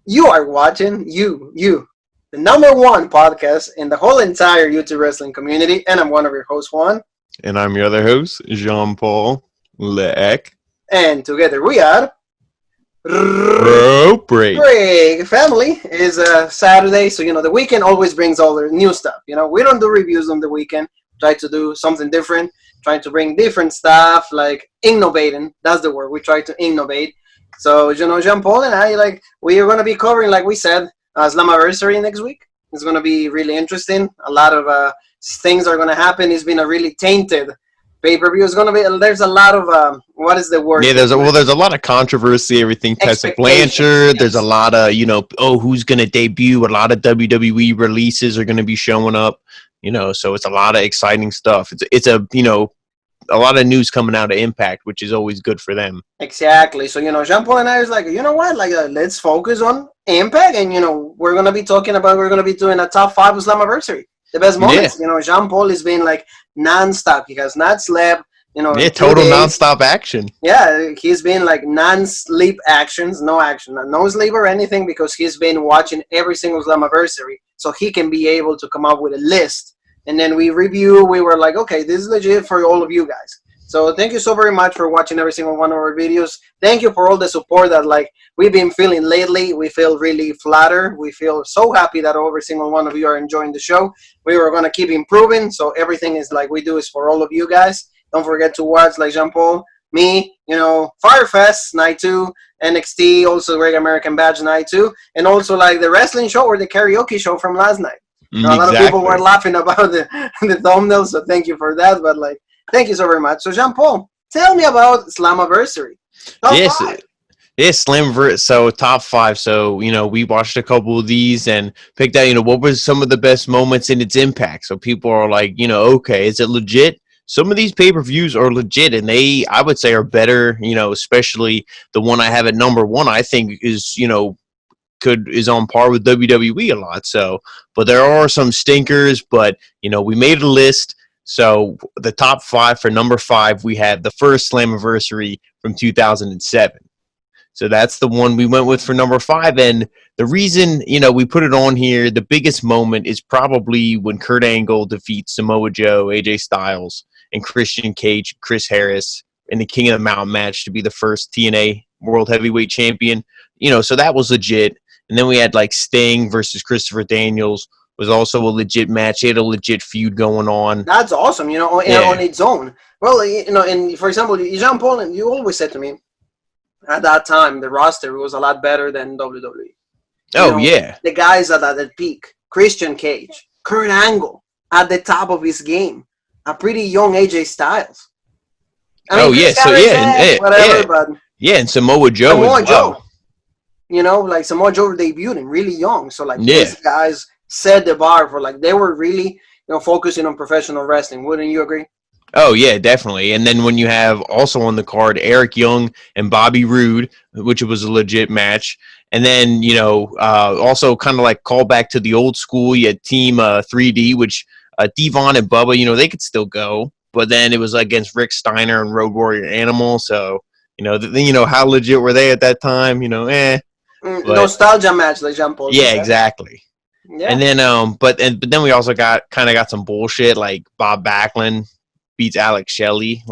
You are watching the number one podcast in the whole entire YouTube wrestling community, and I'm one of your hosts, Juan. And I'm your other host, Jean-Paul Leck. And together we are Rope Break. Family. Is Saturday, so the weekend always brings all the new stuff. We don't do reviews on the weekend. Try to do something different. Trying to bring different stuff, like innovating. That's the word. We try to innovate. So, Jean-Paul and I, we are going to be covering, like we said, Slammiversary next week. It's going to be really interesting. A lot of things are going to happen. It's been a really tainted pay-per-view. It's going to be, there's a lot of, what is the word? Yeah, there's a lot of controversy, everything. Tessa Blanchard, yes. There's a lot of, who's going to debut? A lot of WWE releases are going to be showing up, so it's a lot of exciting stuff. It's a lot of news coming out of Impact, which is always good for them. Exactly. So, Jean-Paul and I was like, what? Let's focus on Impact. And, we're going to be doing a top 5 of Slammiversary. The best moments. Yeah. Jean-Paul has been non-stop. He has not slept. Total non-stop action. Yeah, he's been non-sleep actions, no sleep or anything, because he's been watching every single Slammiversary. So he can be able to come up with a list. And then we review. We were like, okay, this is legit for all of you guys. So thank you so very much for watching every single one of our videos. Thank you for all the support that we've been feeling lately. We feel really flattered. We feel so happy that every single one of you are enjoying the show. We were going to keep improving. So everything is we do is for all of you guys. Don't forget to watch Jean-Paul, me, Firefest Night 2, NXT, also Great American Badge Night 2, and also the wrestling show or the karaoke show from last night. A lot of people were laughing about the thumbnail, so thank you for that. But thank you so very much. So Jean-Paul, tell me about Slammiversary. Yes, Slammiversary. So top 5. So we watched a couple of these and picked out what was some of the best moments in its impact. So people are like, okay, is it legit? Some of these pay-per-views are legit, and I would say are better. Especially the one I have at number 1. I think is is on par with WWE a lot. So, but there are some stinkers, but we made a list. So the top 5, for number 5, we have the first Slammiversary from 2007. So that's the one we went with for number 5. And the reason, we put it on here, the biggest moment is probably when Kurt Angle defeats Samoa Joe, AJ Styles, and Christian Cage, Chris Harris in the King of the Mountain match to be the first TNA World Heavyweight Champion. So that was legit. And then we had Sting versus Christopher Daniels was also a legit match. They had a legit feud going on. That's awesome, on its own. Well, and for example, Jean-Paul, you always said to me, at that time, the roster was a lot better than WWE. Yeah. The guys at the peak, Christian Cage, Kurt Angle, at the top of his game, a pretty young AJ Styles. And Samoa Joe. Samoa Joe debuted really young. So, these guys set the bar for, they were really, focusing on professional wrestling. Wouldn't you agree? Oh, yeah, definitely. And then when you have also on the card Eric Young and Bobby Roode, which was a legit match. And then, also kind of call back to the old school. You had Team 3D, which Devon and Bubba, they could still go. But then it was against Rick Steiner and Road Warrior Animal. So, how legit were they at that time? But, nostalgia match, Jean-Paul. Yeah, exactly. Yeah. And then, but then we also got some bullshit Bob Backlund beats Alex Shelley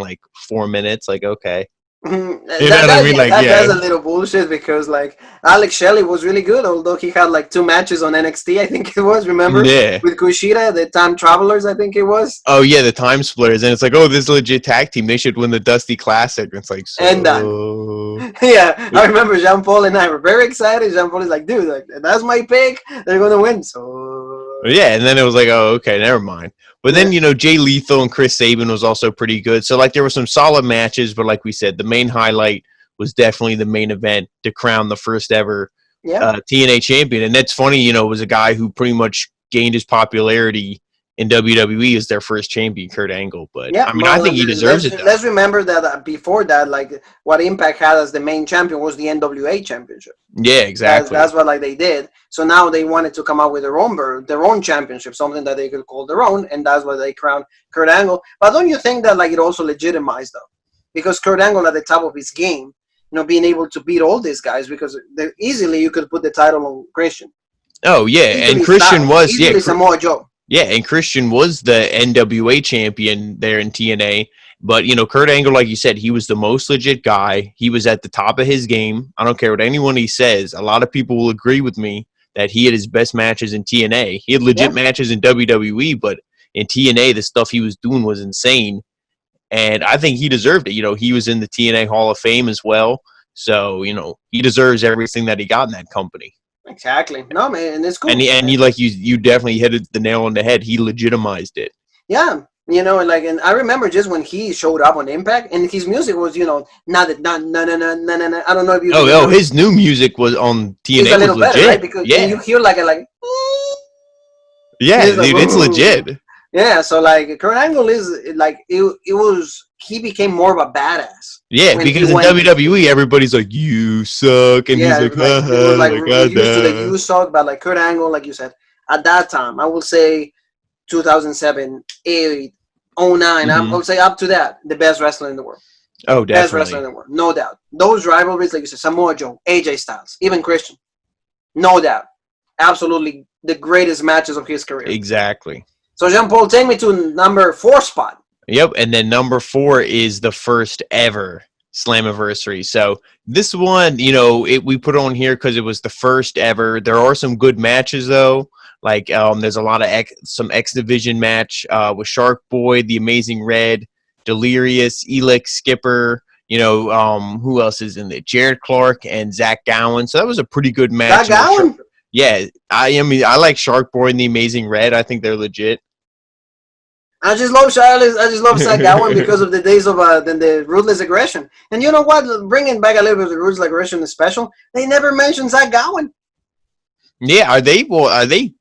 4 minutes. Okay. Mm-hmm. That's a little bullshit because Alex Shelley was really good, although he had 2 matches on NXT, I think it was, remember? Yeah. With Kushida, the Time Travelers, I think it was. Oh yeah, the Time Splitters, and it's this is a legit tag team. They should win the Dusty Classic. It's so... And done. Yeah, I remember Jean-Paul and I were very excited. Jean-Paul is dude, that's my pick. They're gonna win. So yeah, and then it was oh, okay, never mind. But then, Jay Lethal and Chris Sabin was also pretty good. So, there were some solid matches, but like we said, the main highlight was definitely the main event to crown the first ever TNA champion. And that's funny, it was a guy who pretty much gained his popularity in WWE as their first champion, Kurt Angle. But, I think he deserves it, though. Let's remember that before that, what Impact had as the main champion was the NWA championship. Yeah, exactly. That's what, they did. So now they wanted to come out with their own championship, something that they could call their own, and that's why they crowned Kurt Angle. But don't you think that, it also legitimized, though? Because Kurt Angle at the top of his game, being able to beat all these guys because easily you could put the title on Christian. Oh yeah, and Easily Christian was Samoa Joe. Yeah, and Christian was the NWA champion there in TNA. But, Kurt Angle, like you said, he was the most legit guy. He was at the top of his game. I don't care what anyone he says. A lot of people will agree with me that he had his best matches in TNA. He had legit matches in WWE, but in TNA, the stuff he was doing was insane. And I think he deserved it. He was in the TNA Hall of Fame as well. So, he deserves everything that he got in that company. Exactly. No, man, and it's cool. And you definitely hit the nail on the head. He legitimized it. Yeah. And I remember just when he showed up on Impact, and his music was, I don't know if you. Oh, his new music was on TNA. It's a little better, right? Because you hear like. Yeah, dude, like, it's legit. Yeah, so Kurt Angle is he became more of a badass. Yeah, because in WWE everybody's like, you suck, and he's like, used to the you suck, but Kurt Angle, like you said, at that time, I will say 2007, 8, 09, I would say up to that, the best wrestler in the world. Oh, definitely. Best wrestler in the world, no doubt. Those rivalries, like you said, Samoa Joe, AJ Styles, even Christian, no doubt. Absolutely the greatest matches of his career. Exactly. So, Jean-Paul, take me to number 4 spot. Yep, and then number 4 is the first ever Slammiversary. So this one, we put on here because it was the first ever. There are some good matches though. There's a lot of some X Division match with Shark Boy, The Amazing Red, Delirious, Elix Skipper. Who else is in there? Jared Clark and Zach Gowen. So that was a pretty good match. Zach Gowen? Yeah, I like Shark Boy and The Amazing Red. I think they're legit. I just love Zach Gowen because of the days of the Ruthless Aggression. And you know what? Bringing back a little bit of the Ruthless Aggression is special. They never mentioned Zach Gowen. Yeah, are they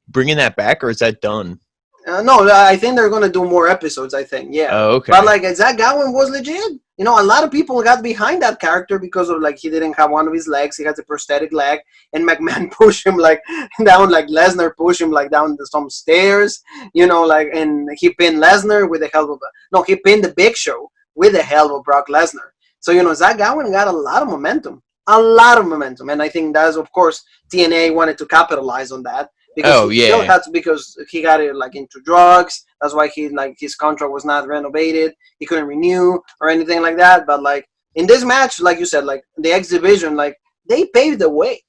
bringing that back or is that done? No, I think they're going to do more episodes, I think, yeah. Oh, okay. But, Zach Gowen was legit. A lot of people got behind that character because of, he didn't have one of his legs. He had a prosthetic leg. And McMahon pushed him, down, Lesnar pushed him, down some stairs, and he pinned Lesnar with the help of no, he pinned the Big Show with the help of Brock Lesnar. So, Zach Gowen got a lot of momentum. And I think that's, of course, TNA wanted to capitalize on that. Because because he got into drugs. That's why his contract was not renovated. He couldn't renew or anything like that. But in this match, like you said, the X Division, they paved the way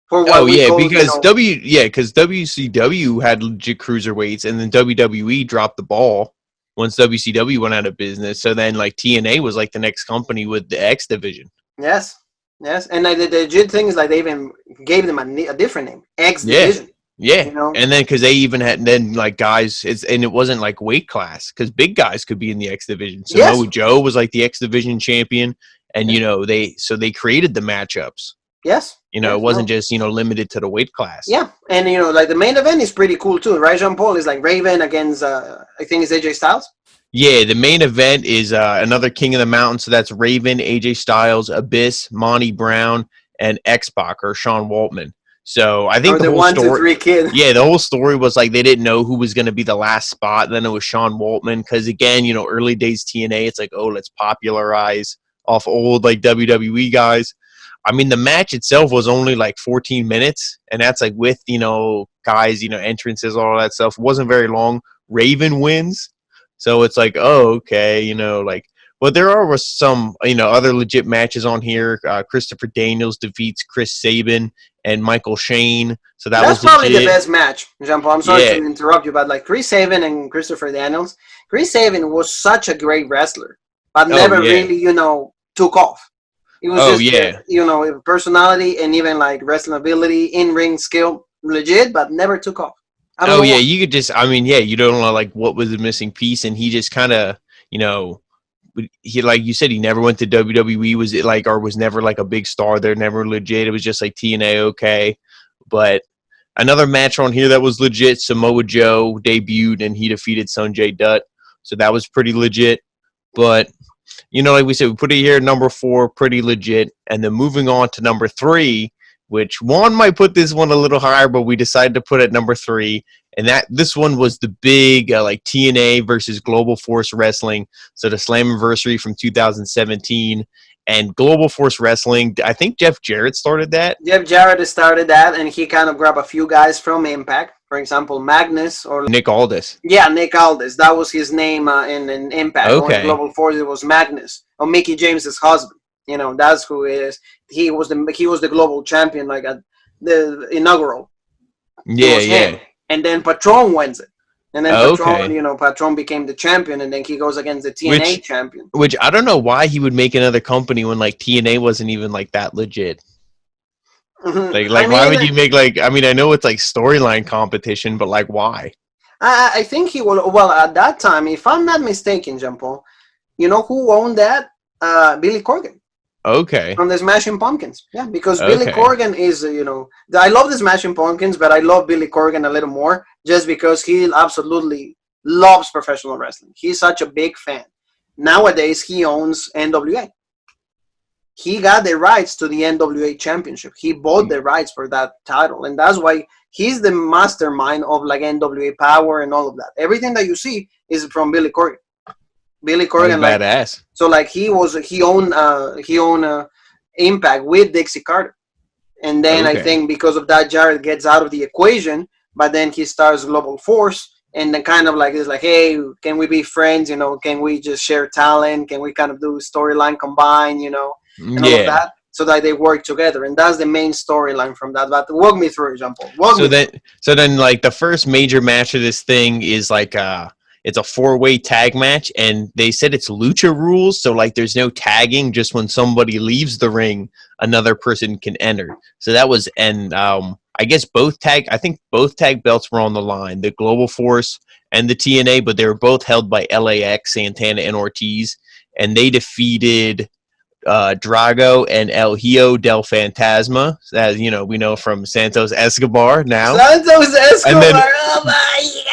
for what because WCW had legit cruiserweights, and then WWE dropped the ball once WCW went out of business. So then TNA was the next company with the X Division. Yes, and the legit thing is they even gave them a different name, X Division. Yeah, and then because they even had guys, it wasn't weight class because big guys could be in the X Division. Samoa Joe was the X Division champion, and they created the matchups. Yes, it wasn't just limited to the weight class. Yeah, and the main event is pretty cool too, right? Jean-Paul is Raven against I think it's AJ Styles. Yeah, the main event is another King of the Mountain, so that's Raven, AJ Styles, Abyss, Monty Brown, and X-Pac or Sean Waltman. So I think the whole 1, 2, 3 kid. Yeah, the whole story was they didn't know who was going to be the last spot. And then it was Sean Waltman because again, early days TNA, it's let's popularize off old WWE guys. I mean, the match itself was only 14 minutes, and that's with guys, entrances, all that stuff. It wasn't very long. Raven wins, so it's oh, okay, But there are some, other legit matches on here. Christopher Daniels defeats Chris Sabin and Michael Shane. So that's probably the best match, Jean-Paul. I'm sorry to interrupt you, but Chris Sabin and Christopher Daniels. Chris Sabin was such a great wrestler, but never really, took off. It was just, personality and even wrestling ability, in-ring skill, legit, but never took off. You could just, you don't know what was the missing piece, and he just kind of, he like you said, he never went to WWE. Was it or was never a big star there? Never legit. It was just TNA, okay. But another match on here that was legit. Samoa Joe debuted and he defeated Sonjay Dutt, so that was pretty legit. But like we said, we put it here number 4, pretty legit. And then moving on to number 3, which Juan might put this one a little higher, but we decided to put it at number 3. And this one was the big TNA versus Global Force Wrestling. So the Slammiversary from 2017. and Global Force Wrestling. I think Jeff Jarrett started that. Jeff Jarrett started that, and he kind of grabbed a few guys from Impact. For example, Magnus or Nick Aldis. yeah, Nick Aldis. That was his name in Impact. Or in Okay. Global Force, it was Magnus or Mickey James's husband. You know, that's who it is. He was the global champion, like at the inaugural. It was him. And then Patron wins it. And then Patron, you know, Patron became the champion, and then he goes against the TNA champion. Which I don't know why he would make another company when like TNA wasn't even like that legit. Like I mean, why would you make like? I mean, I know it's like storyline competition, but like why? I think he will. Well, at that time, if I'm not mistaken, Jean-Paul, you know who owned that? Billy Corgan. Okay. From the Smashing Pumpkins. Yeah, because Billy Corgan is, you know, I love the Smashing Pumpkins, but I love Billy Corgan a little more just because he absolutely loves professional wrestling. He's such a big fan. Nowadays, he owns NWA. He got the rights to the NWA championship. He bought the rights for that title, and that's why he's the mastermind of like NWA Power and all of that. Everything that you see is from Billy Corgan. Billy Corgan, like, badass. So like he owned Impact with Dixie Carter, and then I think because of that, Jarrett gets out of the equation, but then he starts Global Force, and then kind of like it's like, hey, can we be friends? You know, can we just share talent? Can we kind of do storyline combine? You know, and all of that, so that they work together, and that's the main storyline from that. But walk me through it, Jean-Paul. So then, like the first major match of this thing is like it's a 4-way tag match, and they said it's lucha rules, so like there's no tagging. Just when somebody leaves the ring, another person can enter. So that was, and I guess both tag belts were on the line, the Global Force and the TNA, but they were both held by LAX, Santana and Ortiz, and they defeated Drago and El Hijo del Fantasma, as you know, we know from Santos Escobar now. Santos Escobar, and then, oh my God!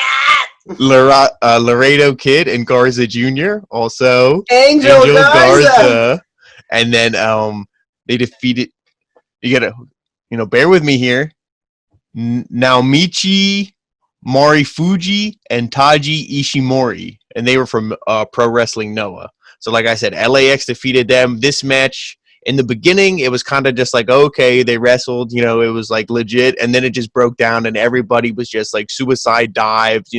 Laredo Kid and Garza Jr. also. Angel Garza. And then they defeated. You gotta, bear with me here. Naomichi Marifuji and Taji Ishimori, and they were from Pro Wrestling Noah. So, like I said, LAX defeated them. This match, in the beginning, it was kind of just like, okay, they wrestled, it was like legit, and then it just broke down, and everybody was just like suicide dives,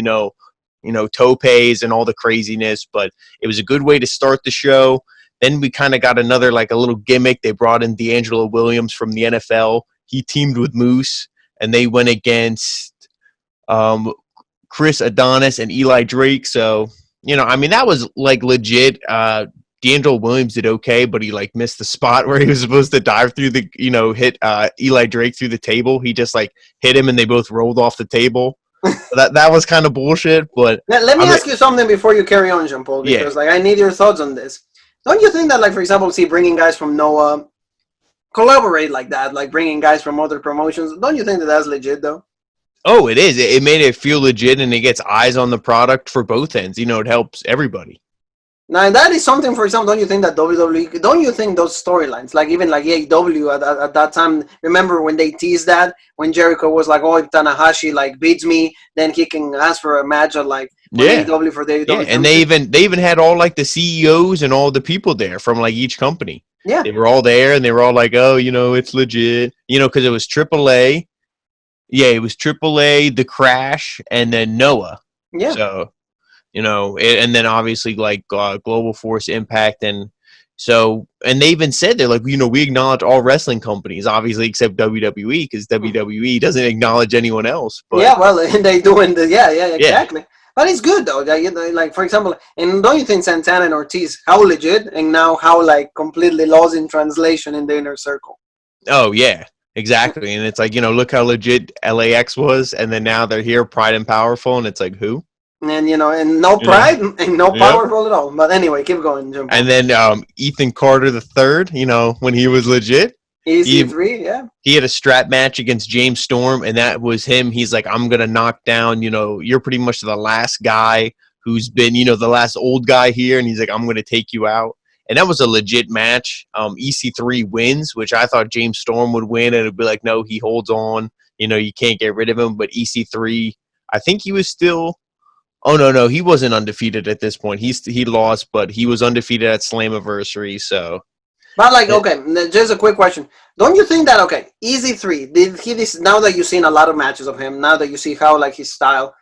topes and all the craziness. But it was a good way to start the show. Then we kind of got another, like a little gimmick. They brought in D'Angelo Williams from the NFL. He teamed with Moose, and they went against Chris Adonis and Eli Drake. So, that was like legit. D'Angelo Williams did okay, but he like missed the spot where he was supposed to dive through the, hit Eli Drake through the table. He just like hit him, and they both rolled off the table. that was kind of bullshit. But let me ask you something before you carry on, Jean-Paul, because like I need your thoughts on this. Don't you think that, like, for example, bringing guys from Noah collaborate like that, like bringing guys from other promotions, don't you think that that's legit though? Oh, it is. It made it feel legit, and it gets eyes on the product for both ends. It helps everybody. Now, that is something, for example, don't you think that WWE, don't you think those storylines, like even like AEW at that time, remember when they teased that, when Jericho was like, oh, if Tanahashi like beats me, then he can ask for a match at like AEW for the AEW. Yeah, and they even had all like the CEOs and all the people there from like each company. Yeah. They were all there, and they were all like, oh, it's legit. Because it was AAA. Yeah, it was AAA, The Crash, and then Noah. Yeah. So, and then obviously like Global Force, Impact, and they even said they're like, we acknowledge all wrestling companies, obviously except WWE, because WWE doesn't acknowledge anyone else. But yeah, well, and they do in the exactly. Yeah. But it's good though. Like for example, and don't you think Santana and Ortiz how legit, and now how like completely lost in translation in the inner circle? Oh yeah. Exactly, and it's like, look how legit LAX was, and then now they're here, Pride and Powerful, and it's like, who? And, and no pride and no powerful at all. But anyway, keep going, Jim. And then Ethan Carter III, when he was legit. EC3, yeah. He had a strap match against James Storm, and that was him. He's like, I'm going to knock down, you're pretty much the last guy who's been, the last old guy here, and he's like, I'm going to take you out. And that was a legit match. EC3 wins, which I thought James Storm would win, and it'd be like, no, he holds on. You can't get rid of him. But EC3, I think he was still. Oh no, he wasn't undefeated at this point. He lost, but he was undefeated at Slammiversary. So, But like, okay, just a quick question. Don't you think that EZ3 did he this now that you've seen a lot of matches of him, now that you see how like his style,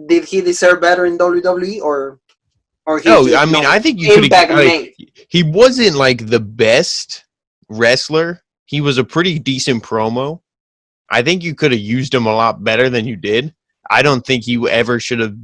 did he deserve better in WWE or he No, just I mean, I think you could Impact have. made? He wasn't like the best wrestler. He was a pretty decent promo. I think you could have used him a lot better than you did. I don't think he ever should have,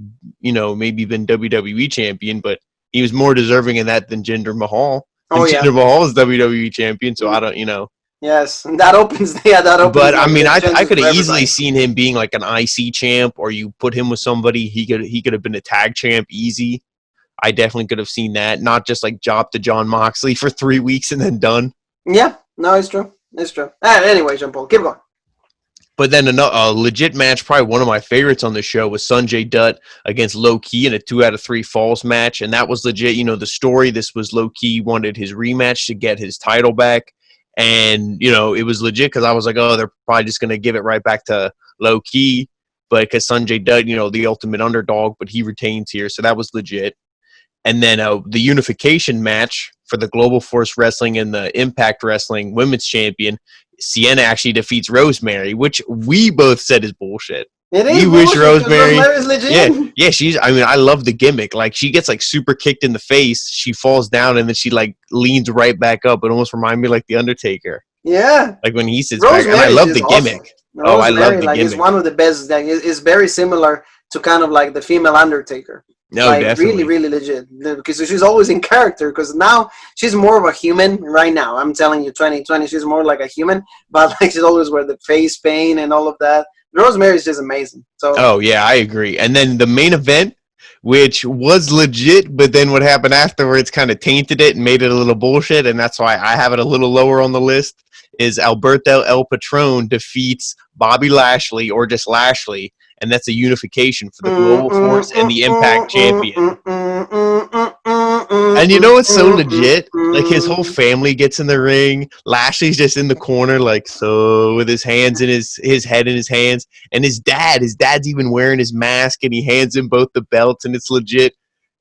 maybe been WWE champion, but he was more deserving of that than Jinder Mahal. Oh And yeah. Jinder Mahal is WWE champion, so I don't. Yes, that opens. Yeah, that opens. But I Like, mean, the I chances could for have easily everybody. seen him being like an IC champ, or you put him with somebody. He could have been a tag champ easy. I definitely could have seen that, not just like job to John Moxley for 3 weeks and then done. Yeah, no, it's true. It's true. Anyway, Jean Paul, keep going. But then a legit match, probably one of my favorites on the show, was Sanjay Dutt against Low Ki in a 2 out of 3 falls match, and that was legit. The story. This was Low Ki wanted his rematch to get his title back, and it was legit because I was like, oh, they're probably just gonna give it right back to Low Ki, but because Sanjay Dutt, the ultimate underdog, but he retains here, so that was legit. And then the unification match for the Global Force Wrestling and the Impact Wrestling Women's Champion, Sienna actually defeats Rosemary, which we both said is bullshit. It We is wish bullshit, 'cause Rosemary. Rosemary's legit. Yeah, she's. I mean, I love the gimmick. Like, she gets like super kicked in the face. She falls down and then she like leans right back up. It almost reminds me like the Undertaker. Yeah. Like when he sits back, and I Rosemary's love just the gimmick. awesome. Oh, I love Rosemary, the like, is gimmick. one of the best. Like, it's very similar to kind of like the female Undertaker. No, Like, definitely. really, really legit. Because she's always in character. Because now she's more of a human. Right now, I'm telling you, 2020, she's more like a human. But like, she's always wear the face paint and all of that. Rosemary is just amazing. So. Oh yeah, I agree. And then the main event, which was legit, but then what happened afterwards kind of tainted it and made it a little bullshit, and that's why I have it a little lower on the list, is Alberto El Patron defeats Bobby Lashley, or just Lashley, and that's a unification for the Global Force and the Impact Champion. And what's so legit? Like, his whole family gets in the ring. Lashley's just in the corner, like, so, with his hands in his head in his hands. And his dad's even wearing his mask, and he hands him both the belts, and it's legit.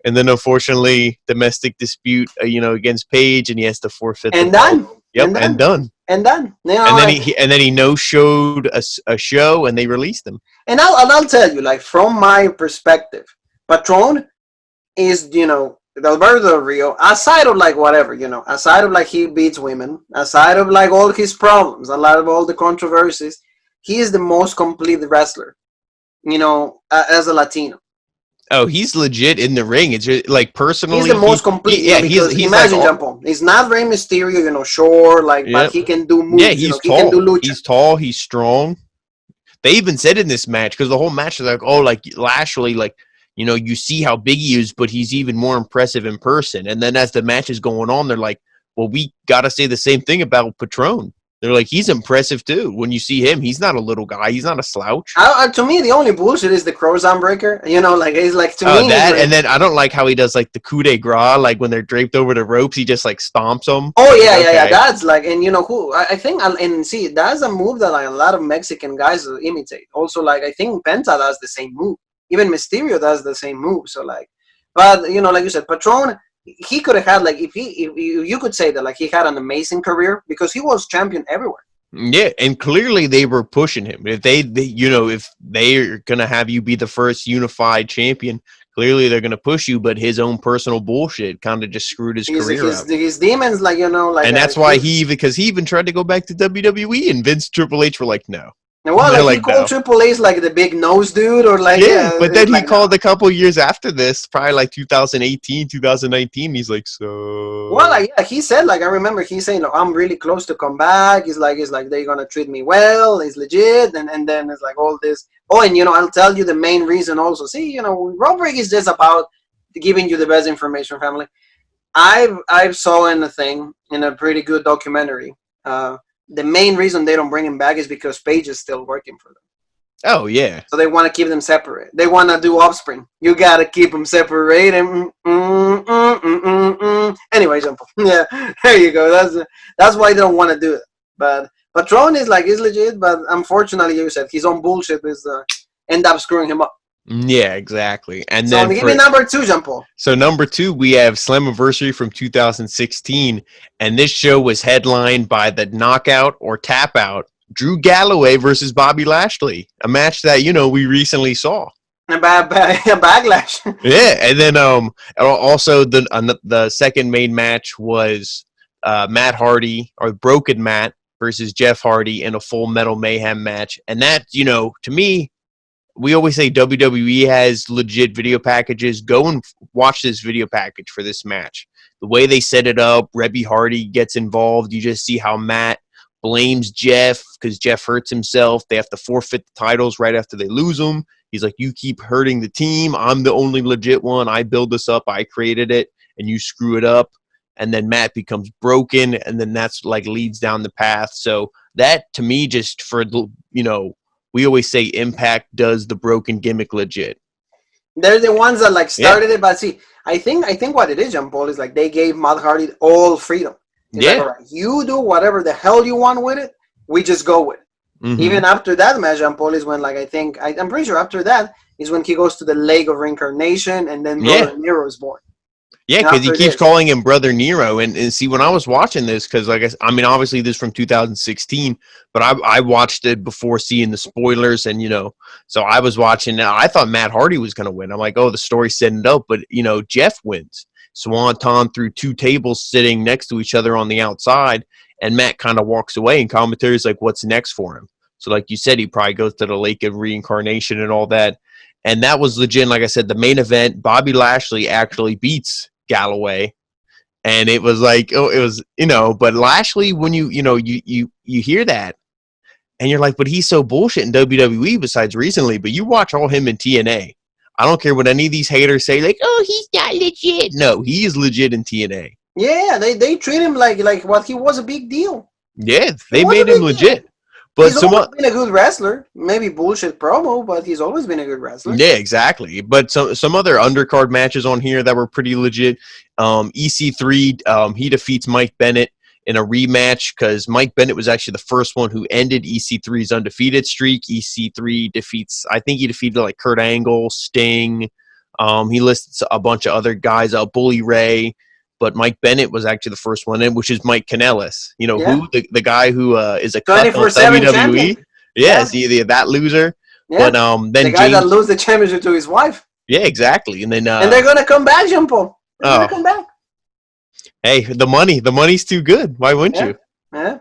And then, unfortunately, domestic dispute, against Paige, and he has to forfeit And the belt. done. Yep, and done. And done. And then he no-showed a show, and they released him. And I'll tell you, like, from my perspective, Patron is, Alberto Del Rio, aside of like whatever, aside of like he beats women, aside of like all his problems, a lot of all the controversies, he is the most complete wrestler, as a Latino. Oh, he's legit in the ring. It's just, like, personally, he's the most complete. He's imagine like, Jean-Paul. He's not Rey Mysterio, sure, like, yep. But he can do moves. Yeah, he's tall. He can do lucha. He's tall. He's strong. They even said in this match, because the whole match is like, oh, like Lashley, like, you see how big he is, but he's even more impressive in person. And then as the match is going on, they're like, well, we got to say the same thing about Patron. They're like, he's impressive too. When you see him, he's not a little guy. He's not a slouch. To me, the only bullshit is the Crozon breaker. Like, he's like, to me. That, and then I don't like how he does like the coup de grace, like when they're draped over the ropes, he just like stomps them. Oh yeah, okay. Yeah. That's like, and who I think, and see, that's a move that like a lot of Mexican guys imitate. Also, like, I think Penta does the same move. Even Mysterio does the same move. So like, but like you said, Patron, he could have had like, if you could say that like he had an amazing career because he was champion everywhere. Yeah, and clearly they were pushing him. If they if they're gonna have you be the first unified champion, clearly they're gonna push you. But his own personal bullshit kind of just screwed his career up. His demons, like, like, and that's why he even tried to go back to WWE, and Vince, Triple H were like, no. And well, like, he called Triple H like the big nose dude, or like, but then he called a couple years after this, probably like 2018, 2019. He's like, so. Well, like, yeah, he said, like, I remember he saying, I'm really close to come back. It's like they're gonna treat me well. It's legit, and then it's like all this. Oh, and I'll tell you the main reason also. See, Raw Break is just about giving you the best information, family. I've saw in a pretty good documentary. The main reason they don't bring him back is because Paige is still working for them. Oh, yeah. So they want to keep them separate. They want to do Offspring. You got to keep them separate. Anyway, yeah, there you go. That's why they don't want to do it. But Patron is legit, but unfortunately, you said his own bullshit is end up screwing him up. Yeah, exactly. And So then give me number 2, Jean Paul. so number 2, we have Slammiversary from 2016, and this show was headlined by the knockout or tap out Drew Galloway versus Bobby Lashley, a match that we recently saw. Backlash. Yeah, and then also the second main match was Matt Hardy or Broken Matt versus Jeff Hardy in a Full Metal Mayhem match, and that to me, we always say WWE has legit video packages. Go and watch this video package for this match. The way they set it up, Rebby Hardy gets involved. You just see how Matt blames Jeff because Jeff hurts himself. They have to forfeit the titles right after they lose them. He's like, you keep hurting the team. I'm the only legit one. I build this up. I created it, and you screw it up. And then Matt becomes broken, and then that's like leads down the path. So that, to me, just for, we always say Impact does the broken gimmick legit. They're the ones that like started it, but see, I think what it is, Jean Paul, is like they gave Matt Hardy all freedom. It's like, all right, you do whatever the hell you want with it. We just go with it. Mm-hmm. Even after that match, Jean Paul is when I'm pretty sure after that is when he goes to the Lake of Reincarnation, and then Brother Nero is born. Yeah, because he keeps calling him Brother Nero. And see, when I was watching this, because obviously this is from 2016, but I watched it before seeing the spoilers, and so I was watching it. I thought Matt Hardy was going to win. I'm like, oh, the story's setting it up, but Jeff wins. Swanton through 2 tables sitting next to each other on the outside, and Matt kind of walks away, and commentary's like, what's next for him? So like you said, he probably goes to the Lake of Reincarnation and all that. And that was legit. Like I said, the main event, Bobby Lashley actually beats Galloway. And it was like, but Lashley, when you hear that, and you're like, but he's so bullshit in WWE besides recently, but you watch all him in TNA. I don't care what any of these haters say, like, oh, he's not legit. No, he is legit in TNA. Yeah, they treat him like what he was a big deal. Yeah, they made him legit. Deal. But he's always been a good wrestler. Maybe bullshit promo, but he's always been a good wrestler. Yeah, exactly. But some other undercard matches on here that were pretty legit. EC3, he defeats Mike Bennett in a rematch because Mike Bennett was actually the first one who ended EC3's undefeated streak. EC3 defeated like Kurt Angle, Sting. He lists a bunch of other guys, Bully Ray. But Mike Bennett was actually the first one in, which is Mike Kanellis. Who? The guy who is a cut on WWE. Champion. Yeah, is that loser? Yeah. But then the guy that loses the championship to his wife. Yeah, exactly. And then and they're gonna come back, Jean Paul. They're gonna come back. Hey, the money's too good. Why wouldn't you? Yeah.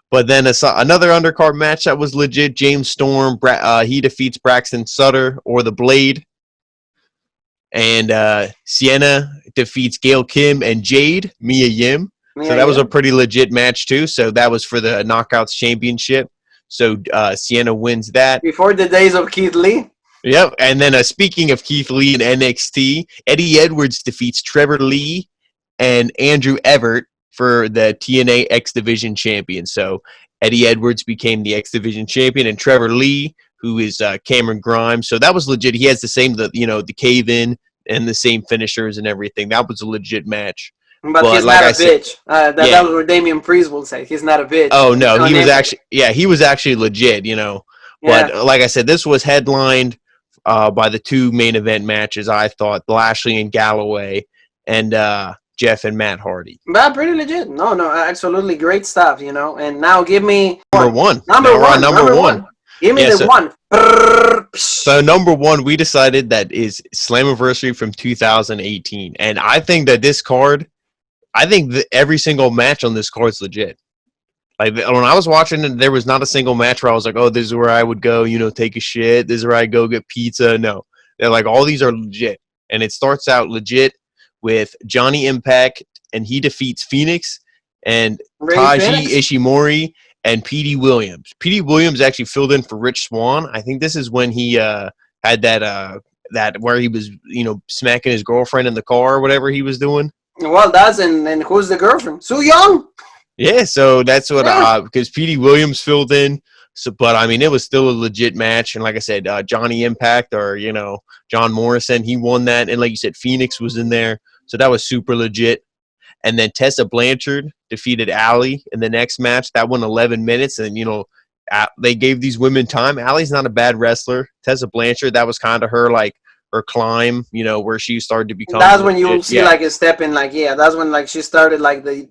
But then another undercard match that was legit. James Storm, he defeats Braxton Sutter or the Blade. And Sienna defeats Gail Kim and Jade, Mia Yim. So that was a pretty legit match too. So that was for the Knockouts Championship. So Sienna wins that. Before the days of Keith Lee. Yep. And then speaking of Keith Lee and NXT, Eddie Edwards defeats Trevor Lee and Andrew Everett for the TNA X Division champion. So Eddie Edwards became the X Division champion, and Trevor Lee, who is Cameron Grimes. So that was legit. He has the same, the cave-in and the same finishers and everything. That was a legit match. But he's not a bitch. That was what Damian Priest will say. He's not a bitch. Oh, no. He was actually legit, But like I said, this was headlined by the 2 main event matches, I thought, Lashley and Galloway and Jeff and Matt Hardy. But pretty legit. No, absolutely great stuff, And now give me number one. Number one. Give me one. So number 1, we decided that is Slammiversary from 2018. And I think that this card, every single match on this card is legit. Like when I was watching it, there was not a single match where I was like, oh, this is where I would go, take a shit. This is where I go get pizza. No. They're like, all these are legit. And it starts out legit with Johnny Impact, and he defeats Phoenix and Taiji Ishimori and Petey Williams. Petey Williams actually filled in for Rich Swann. I think this is when he had that where he was, smacking his girlfriend in the car or whatever he was doing. Well, that's and who's the girlfriend? Soo Young. Yeah, so that's what because Petey Williams filled in. So, but I mean, it was still a legit match, and like I said, Johnny Impact or John Morrison, he won that, and like you said, Phoenix was in there, so that was super legit. And then Tessa Blanchard defeated Allie in the next match. That won 11 minutes, and they gave these women time. Allie's not a bad wrestler. Tessa Blanchard, that was kind of her like her climb, where she started to become That's when you will legit. see like a step in, like that's when like she started like they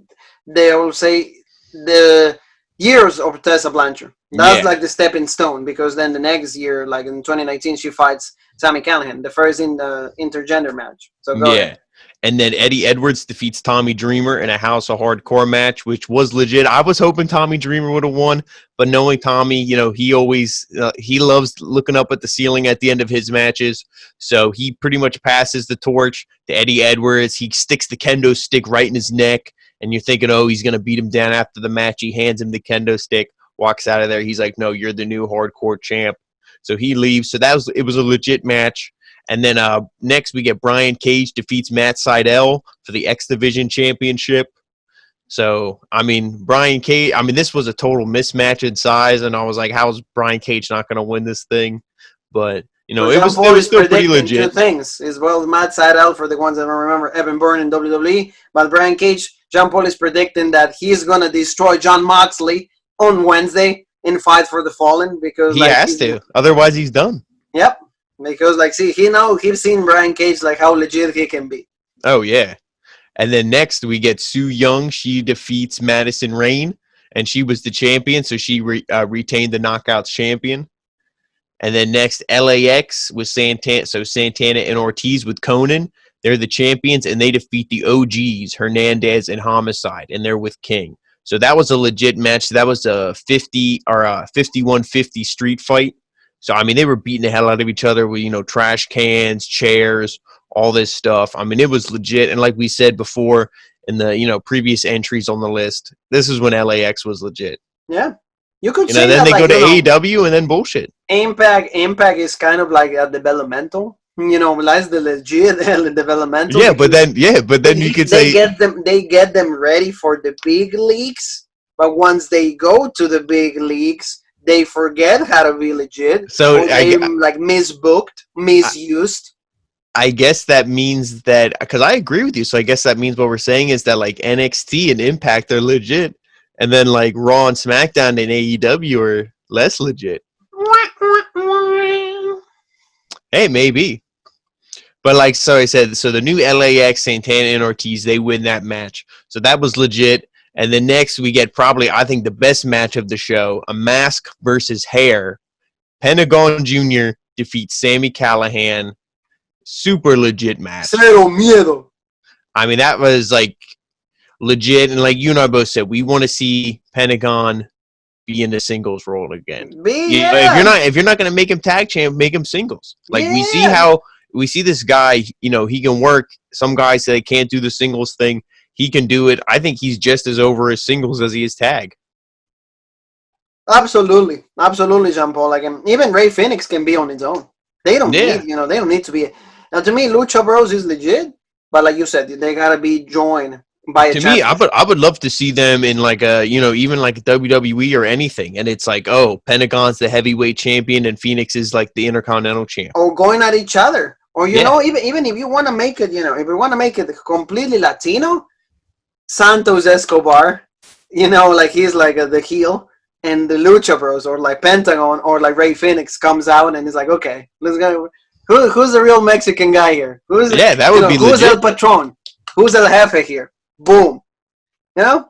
will say the years of Tessa Blanchard. That's like the stepping stone, because then the next year, like in 2019, she fights Sami Callihan, the first in the intergender match. So go ahead. And then Eddie Edwards defeats Tommy Dreamer in a House of Hardcore match, which was legit. I was hoping Tommy Dreamer would have won, but knowing Tommy, he always he loves looking up at the ceiling at the end of his matches. So he pretty much passes the torch to Eddie Edwards. He sticks the kendo stick right in his neck, and you're thinking, oh, he's going to beat him down after the match. He hands him the kendo stick, walks out of there. He's like, no, you're the new hardcore champ. So he leaves. So it was a legit match. And then next we get Brian Cage defeats Matt Sydal for the X Division Championship. So, Brian Cage, this was a total mismatch in size, and I was like, how is Brian Cage not going to win this thing? But, it was still pretty legit. Two things as well. Matt Sydal, for the ones that don't remember, Evan Bourne in WWE. But Brian Cage, John Paul is predicting that he's going to destroy Jon Moxley on Wednesday in Fight for the Fallen, because he has to. Otherwise, he's done. Yep. Because, he's seen Brian Cage, like, how legit he can be. Oh, yeah. And then next, we get Sue Young. She defeats Madison Rayne, and she was the champion, so she retained the Knockouts champion. And then next, LAX with Santana. So Santana and Ortiz with Conan. They're the champions, and they defeat the OGs, Hernandez and Homicide, and they're with King. So that was a legit match. That was a 51-50 street fight. So, they were beating the hell out of each other with, trash cans, chairs, all this stuff. It was legit. And like we said before in the, previous entries on the list, this is when LAX was legit. Yeah. You could say then that, they go to AEW and then bullshit. Impact is kind of like a developmental. Besides the legit developmental. Yeah, but then you could say they get them ready for the big leagues. But once they go to the big leagues, they forget how to be legit. So they misbooked, misused. I guess that means that, because I agree with you. So I guess that means what we're saying is that like NXT and Impact are legit, and then like Raw and SmackDown and AEW are less legit. Hey, maybe. But like, so I said, so the new LAX, Santana and Ortiz, they win that match. So that was legit. And then next we get probably, I think, the best match of the show, a mask versus hair. Pentagon Jr. defeats Sami Callihan. Super legit match. Cero miedo. That was like legit. And like you and I both said, we want to see Pentagon be in the singles role again. If you're not going to make him tag champ, make him singles. Like we see this guy, he can work. Some guys say they can't do the singles thing. He can do it. I think he's just as over as singles as he is tag. Absolutely, Jean Paul. Like even Rey Fenix can be on his own. They don't need, they don't need to be. Now, to me, Lucha Bros is legit, but like you said, they gotta be joined by a champion. To me, I would love to see them in like a, even like WWE or anything, and it's like, oh, Pentagon's the heavyweight champion and Phoenix is like the Intercontinental champ, or going at each other, or even if you want to make it, if you want to make it completely Latino. Santos Escobar, like he's like the heel, and the Lucha Bros or like Pentagon or like Rey Fenix comes out and he's like, okay, let's go. Who's the real Mexican guy here? That would be who's legit. El Patron? Who's El Jefe here? Boom. Do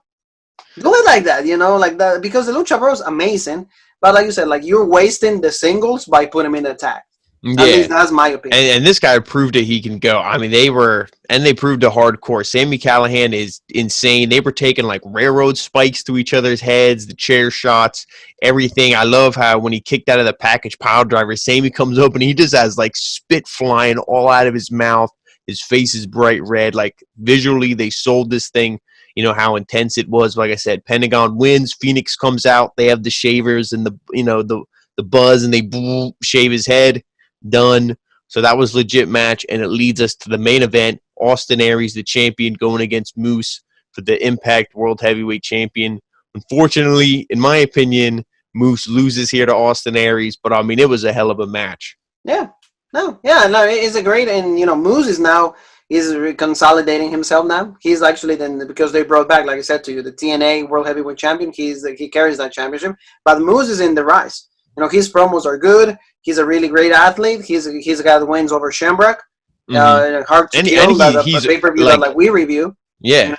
it like that, like that, because the Lucha Bros amazing, but like you said, like you're wasting the singles by putting them in attack. At least that's my opinion. And this guy proved that he can go. They proved to hardcore. Sami Callihan is insane. They were taking like railroad spikes to each other's heads, the chair shots, everything. I love how when he kicked out of the package pile driver, Sami comes up and he just has like spit flying all out of his mouth. His face is bright red. Like visually, they sold this thing. How intense it was. Like I said, Pentagon wins. Phoenix comes out. They have the shavers and the buzz, and they shave his head. Done. So that was legit match, and it leads us to the main event. Austin Aries, the champion, going against Moose for the Impact World Heavyweight Champion. Unfortunately, in my opinion, Moose loses here to Austin Aries, but it was a hell of a match. It's a great, and Moose is now He's consolidating himself now. He's actually then, because they brought back, like I said to you, the TNA World Heavyweight Champion. He carries that championship. But Moose is in the rise. His promos are good. He's a really great athlete. He's a guy that wins over Shamrock. Hard to Kill, that pay-per-view that we review. Yeah.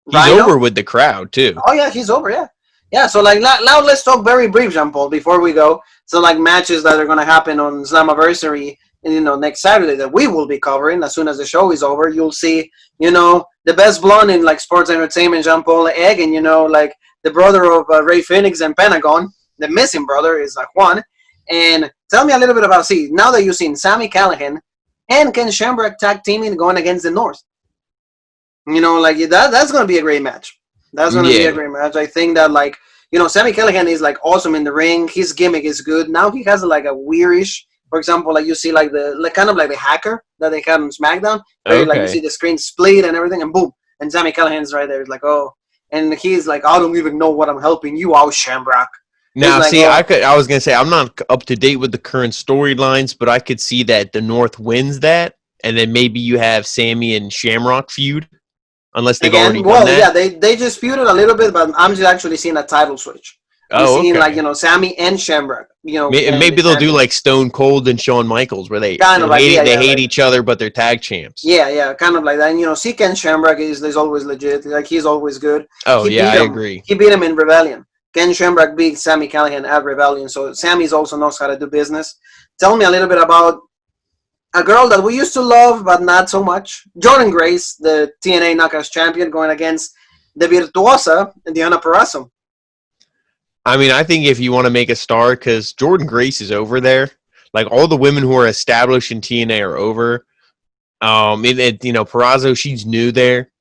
He's Rhino. over with the crowd too. Oh yeah, he's over. Yeah. So now let's talk very brief, Jean Paul, before we go. So matches that are gonna happen on Slammiversary, next Saturday that we will be covering as soon as the show is over. You'll see, the best blonde in sports entertainment, Jean Paul Egg, and the brother of Ray Phoenix and Pentagon, the missing brother is Juan. And tell me a little bit about now that you've seen Sami Callihan and Ken Shamrock tag teaming going against the North. That's going to be a great match. That's going to be a great match. I think that, Sami Callihan is, awesome in the ring. His gimmick is good. Now he has, a weirish, for example, you see, the hacker that they had on SmackDown. Where, you see the screen split and everything, and boom. And Sami Callihan's right there. It's oh. And he's I don't even know what I'm helping you out, Shamrock. Now, I was gonna say I'm not up to date with the current storylines, but I could see that the North wins that, and then maybe you have Sammy and Shamrock feud, unless they've already done that. Yeah, they just feuded a little bit, but I'm just actually seeing a title switch. I'm seeing Sammy and Shamrock. Maybe they'll do Stone Cold and Shawn Michaels, where they hate each other, but they're tag champs. Yeah, kind of like that. And Ken Shamrock is always legit. He's always good. Oh I agree. He beat him in Rebellion. Ken Shamrock beat Sami Callihan at Rebellion, so Sammy's also knows how to do business. Tell me a little bit about a girl that we used to love, but not so much. Jordynne Grace, the TNA Knockouts champion, going against the Virtuosa, Diana Purrazzo. I mean, I think if you want to make a star, because Jordynne Grace is over there. All the women who are established in TNA are over. Purrazzo, she's new there.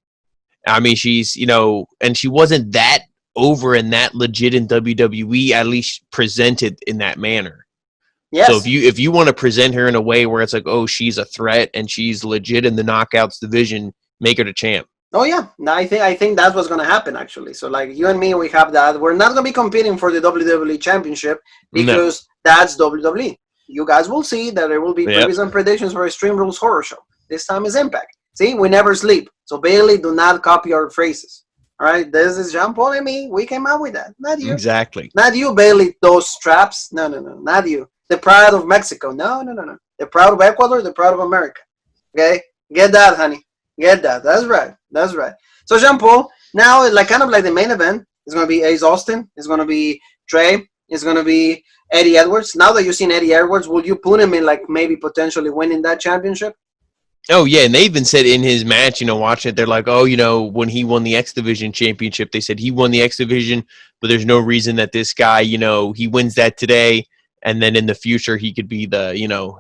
I mean, she's, and she wasn't that over and that legit in WWE, at least presented in that manner. Yes. So if you want to present her in a way where it's she's a threat and she's legit in the Knockouts division, make her the champ. Oh yeah, I think that's what's gonna happen actually. So you and me, we have that. We're not gonna be competing for the WWE Championship because that's WWE. You guys will see that there will be previews and predictions for Extreme Rules Horror Show. This time is Impact. See, we never sleep. So Bailey, do not copy our phrases. All right, this is Jean Paul and me. We came up with that. Not you. Exactly. Not you, Bailey. Those straps. No. Not you. The pride of Mexico. No. The pride of Ecuador. The pride of America. Okay? Get that, honey. Get that. That's right. So Jean Paul, now kind of the main event is going to be Ace Austin. It's going to be Trey. It's going to be Eddie Edwards. Now that you've seen Eddie Edwards, will you put him in maybe potentially winning that championship? Oh, yeah, and they even said in his match, watching it, they're when he won the X Division championship, they said he won the X Division, but there's no reason that this guy, he wins that today, and then in the future he could be the,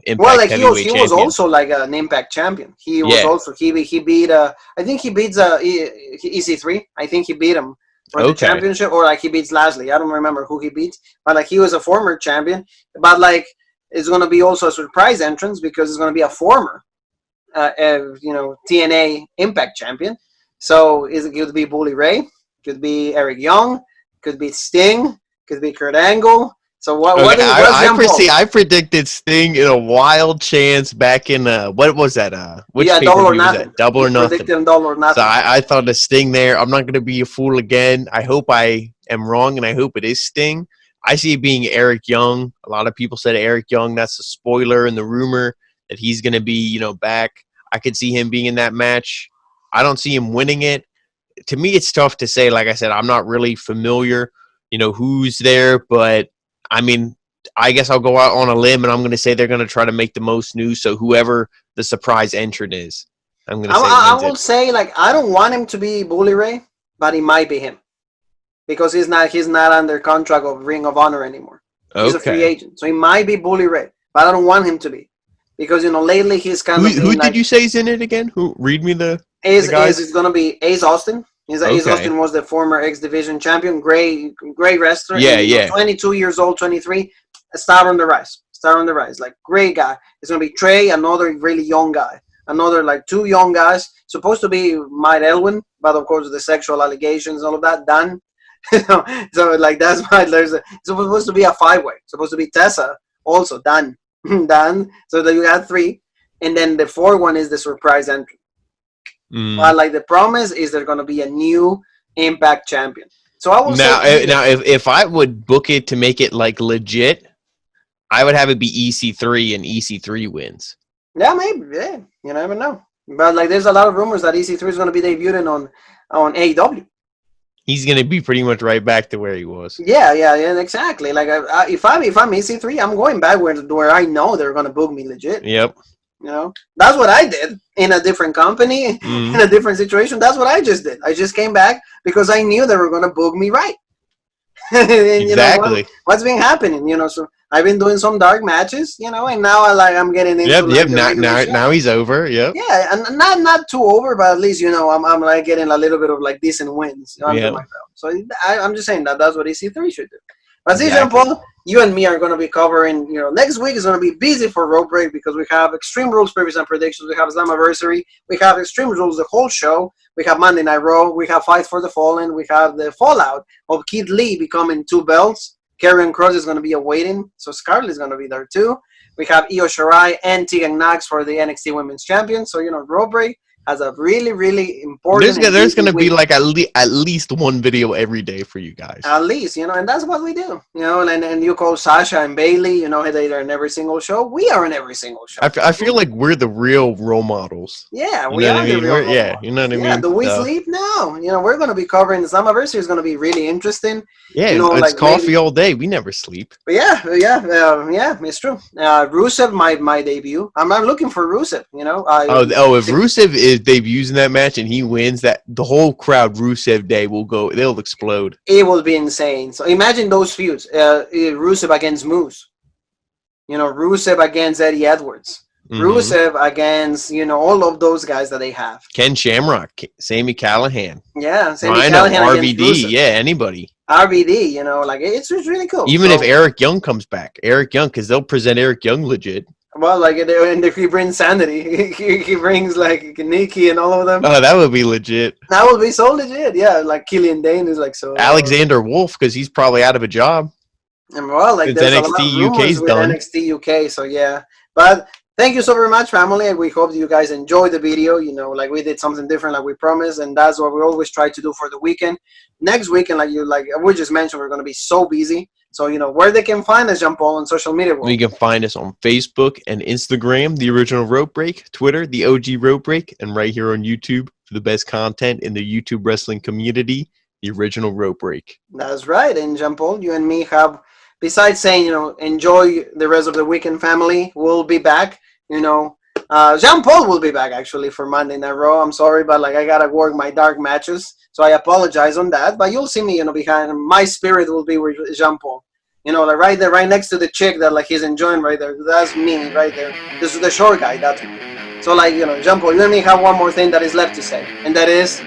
Impact heavyweight champion. He was also an Impact champion. He was also, he beat, I think he beats EC3. I think he beat him for the championship, or he beats Lashley. I don't remember who he beat, but he was a former champion. But it's going to be also a surprise entrance because it's going to be a former TNA Impact champion. So it could be Bully Ray, could be Eric Young, could be Sting, could be Kurt Angle. So I predicted Sting in a wild chance back in what was that? Double or Nothing. Double or Nothing. Predicted Double or Nothing. So I thought the Sting there. I'm not going to be a fool again. I hope I am wrong, and I hope it is Sting. I see it being Eric Young. A lot of people said Eric Young. That's a spoiler in the rumor that he's going to be, back. I could see him being in that match. I don't see him winning it. To me, it's tough to say. Like I said, I'm not really familiar, who's there. But, I mean, I guess I'll go out on a limb, and I'm going to say they're going to try to make the most news. So whoever the surprise entrant is, I'm going to say I will say, I don't want him to be Bully Ray, but he might be him. Because he's not under contract of Ring of Honor anymore. He's a free agent. So he might be Bully Ray, but I don't want him to be. Because, lately he's kind of... Who did you say is in it again? Read me the guys? It's going to be Ace Austin. Ace Austin was the former X Division champion. Great wrestler. Yeah. 22 years old, 23. Star on the rise. Great guy. It's going to be Trey, another really young guy. Another, two young guys. Supposed to be Mike Elwin, but, of course, the sexual allegations and all of that done. So, that's why it's supposed to be a 5-way. Supposed to be Tessa, also done. So that you got 3, and then the 4th one is the surprise entrant. Mm. But like the promise is there's gonna be a new Impact champion. So I will Now, say now, if I would book it to make it like legit, I would have it be EC3 and EC3 wins. yeah, maybe. Yeah, you never know. But like, there's a lot of rumors that EC3 is going to be debuting on AEW. He's gonna be pretty much right back to where he was. Yeah, exactly. Like, if I'm EC3, I'm going back where I know they're going to book me legit. Yep. You know, that's what I did in a different company, in a different situation. That's what I just did. I just came back because I knew they were going to book me right. And, Exactly. you know, what's been happening? You know, so I've been doing some dark matches. You know, and now I'm getting into Yep. like, Now he's over. Yep. yeah, and not too over, but at least I'm like getting a little bit of like decent wins under Yep. my belt. So I'm just saying that's what EC3 should do. But see, Exactly. Jean-Paul, you and me are going to be covering. Next week is going to be busy for Road Break because we have Extreme Rules previews and predictions. We have Slammiversary. We have Extreme Rules the whole show. We have Monday Night Raw. We have Fight for the Fallen. We have the fallout of Keith Lee becoming 2 belts. Karrion Kross is going to be awaiting, so Scarlett is going to be there too. We have Io Shirai and Tegan Knox for the NXT Women's Champion. So, Road Break has a really, really important. There's going to be like at least one video every day for you guys. At least, and that's what we do. And you call Sasha and Bailey, they're in every single show. We are in every single show. I feel like we're the real role models. Yeah, we are the real role models. You know what I mean? Yeah, do we sleep? No. We're going to be covering the Slammiversary. Is going to be really interesting. Yeah, it's like coffee all day. We never sleep. But yeah, it's true. Rusev, my debut. I'm looking for Rusev. If Rusev debuts in that match and he wins, that the whole crowd Rusev Day they'll explode. It will be insane. So imagine those feuds. Rusev against Moose. Rusev against Eddie Edwards. Rusev against, all of those guys that they have. Ken Shamrock, Sami Callihan. Yeah, Sami Callihan. RVD, yeah, anybody. RVD, it's really cool. Even if Eric Young comes back. Because they'll present Eric Young legit. Well, and if he brings Sanity, he brings like Nikki and all of them. Oh, that would be legit. That would be so legit, yeah. Like Killian Dane is like so. Alexander Wolf, because he's probably out of a job. And well, like there's NXT UK's done. NXT UK, so yeah. But thank you so very much, family, and we hope you guys enjoyed the video. Like we did something different, like we promised, and that's what we always try to do for the weekend. Next weekend, like we just mentioned, we're going to be so busy. So, where they can find us, Jean-Paul, on social media. You can find us on Facebook and Instagram, The Original Rope Break, Twitter, The OG Rope Break, and right here on YouTube for the best content in the YouTube wrestling community, The Original Rope Break. That's right. And Jean-Paul, you and me have, besides saying, enjoy the rest of the weekend, family, we'll be back, Jean-Paul will be back, actually, for Monday Night Raw. I'm sorry, but, I got to work my dark matches. So I apologize on that, but you'll see me, behind. My spirit will be with Jean-Paul. Right there, right next to the chick that, he's enjoying right there. That's me right there. This is the short guy, that's me. So, Jean-Paul, you and me have one more thing that is left to say, and that is...